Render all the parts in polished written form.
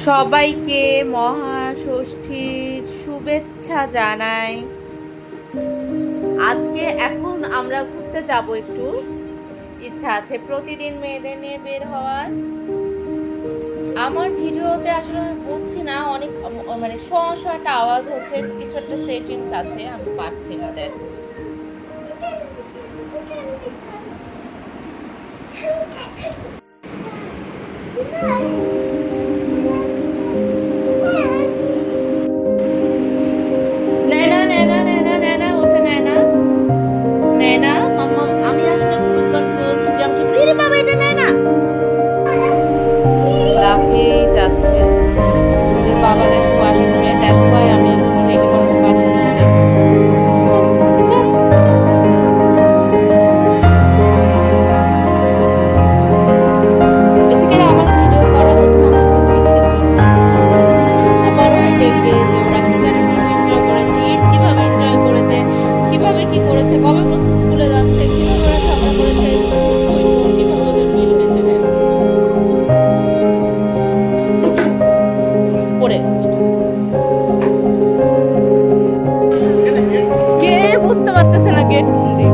সবাইকে মহাষষ্ঠীর শুভেচ্ছা জানাই। আজকে এখন আমরা ঘুরতে যাব, একটু ইচ্ছা আছে প্রতিদিন মেয়েদের নিয়ে বের হওয়ার। আমার ভিডিওতে আসলে আমি বুঝছি না, অনেক মানে একটা আওয়াজ হচ্ছে, কিছু একটা সেটিংস আছে, আমি পাচ্ছি না। দ্যাটস যাচ্ছে ওদের বাবা গেছে ওয়াশরুমে, দ্যাটস ওয়াই আমি এখন রেডি করতে পারছি না ওদের। বেসিক্যালি আমার ভিডিও করা হচ্ছে আমার কিডসের জন্য। বড়ই দেখবে যে ওরা পূজাটা কিভাবে এনজয় করেছে, ঈদ কিভাবে এনজয় করেছে, কিভাবে কি করেছে, কবে প্রথম স্কুলে যাচ্ছে, কিভাবে ওরা ঝগড়া করেছে, দুই বোন কিভাবে ওদের মিল হয়েছে। That's it. পড়ে কে বুঝতে পারতেছে না গেট কোন দিক।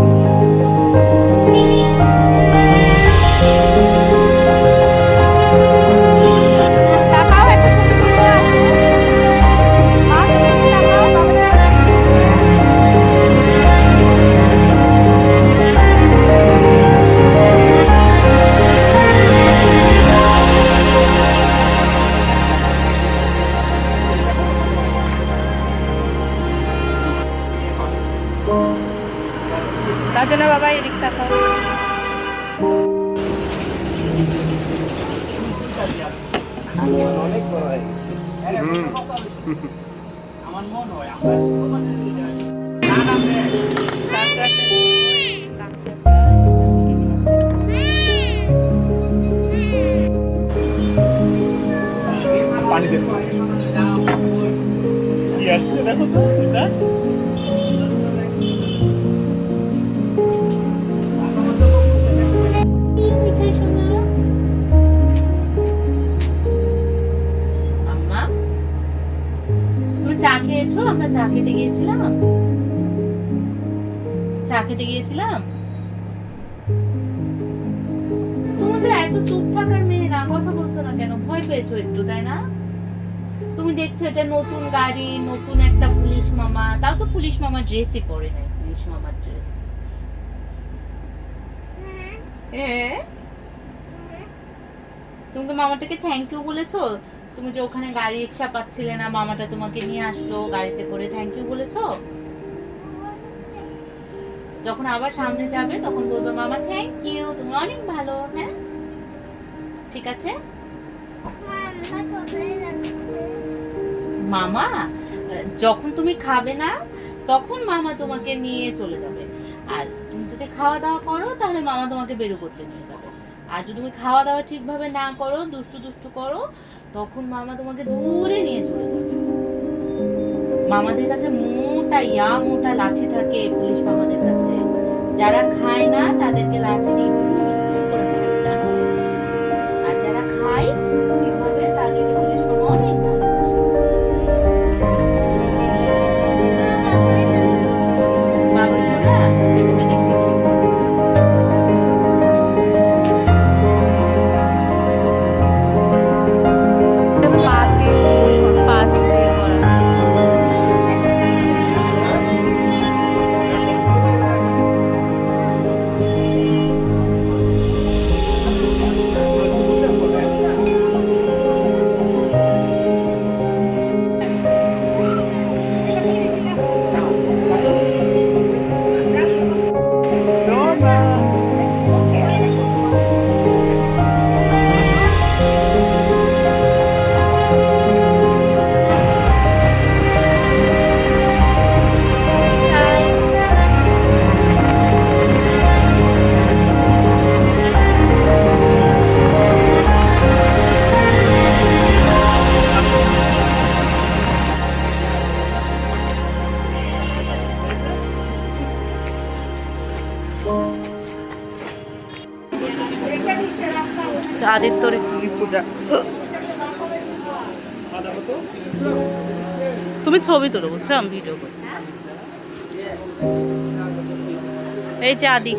তাকাও, একটা ছবি তুলবো আপু। মা দিকে তাকাও, বাবা দিকে তার জন্য বাবা এদিক তাকাও। অনেক বড় হয়ে গেছে। আমার মনে হয় পানি দেন কি আসছে দেখো তো এটা। চা খেয়েছো? আমরা চা খেতে গিয়েছিলাম, চা খেতে গিয়েছিলাম। তুমি তো এত চুপ থাকার মেয়েরা, কথা বলছো না কেন? ভয় পেয়েছো একটু, তাই না? তুমি দেখছো এটা নতুন গাড়ি, নতুন একটা পুলিশ মামা, তাও তো পুলিশ মামা ড্রেসই পরে নাই, পুলিশ মামার ড্রেস। হ্যাঁ, তুমি তো মামাটাকে থ্যাংক ইউ বলেছো? তুমি যে ওখানে গাড়ি রিক্সা পাচ্ছিলে না, মামাটা তোমাকে নিয়ে আসলো গাড়িতে করে, থ্যাংক ইউ বলেছো? যখন আবার সামনে যাবে তখন বলবে মামা থ্যাংক ইউ, তুমি অনেক ভালো। হ্যাঁ ঠিক আছে। মামা যখন তুমি খাবে না তখন মামা তোমাকে নিয়ে চলে যাবে, আর তুমি যদি খাওয়া দাওয়া করো তাহলে মামা তোমাকে বের করতে নিয়ে যাবে। আর যদি তুমি খাওয়া দাওয়া ঠিকভাবে না করো, দুষ্টু দুষ্টু করো, তখন মামা তোমাকে দূরে নিয়ে চলে যাবে। মামাদের কাছে মোটা লাঠি থাকে, পুলিশ মামাদের কাছে। যারা খায় না তাদেরকে লাঠি দিয়ে করে মারে, জানো? আর যারা খায় ঠিকভাবে তাদেরকে পুলিশ মামা অনেক ভালোবাসে। বাবা ছোড়া ওকে দেখতে পেয়েছে। আদিত্যর কি পূজা। তুমি ছবি তোলো বুঝছো, আমি ভিডিও করি। এই যে আদি,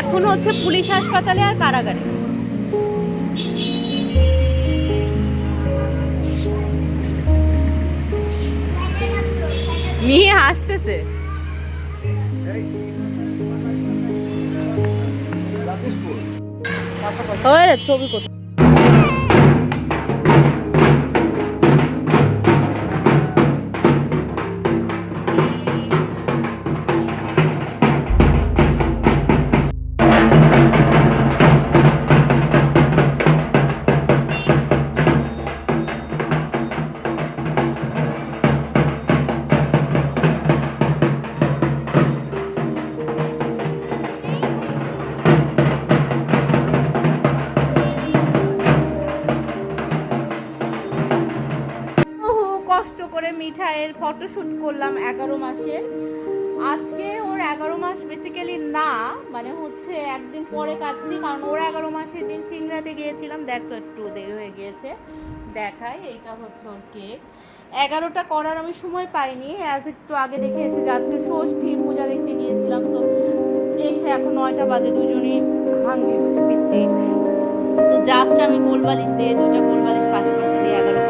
এখন হচ্ছে পুলিশ হাসপাতালে আর কারাগারে। মিহি হাসতেছে। ওরে ছবি কোথায়? কষ্ট করে মিঠাইয়ের ফটোশুট করলাম 11 মাসের। আজকে ওর 11 মাস বেসিক্যালি না, মানে হচ্ছে একদিন পরে কাটছি, কারণ ওর 11 মাসের দিন সিংড়াতে গিয়েছিলাম, দ্যাটস ওয়াট টু দেরি হয়ে গিয়েছে। দেখাই, এইটা হচ্ছে ওর কেক। 11টা করার আমি সময় পাইনি, অ্যাজ একটু আগে দেখিয়েছি যে আজকে ষষ্ঠী পূজা দেখতে গিয়েছিলাম। সো এসে এখন 9টা বাজে, দুজনই হাঙ্গি দুটো পিচ্ছি। সো জাস্ট আমি গোলবালিশ দিয়ে, দুইটা গোলবালিশ পাশাপাশি দিয়ে 11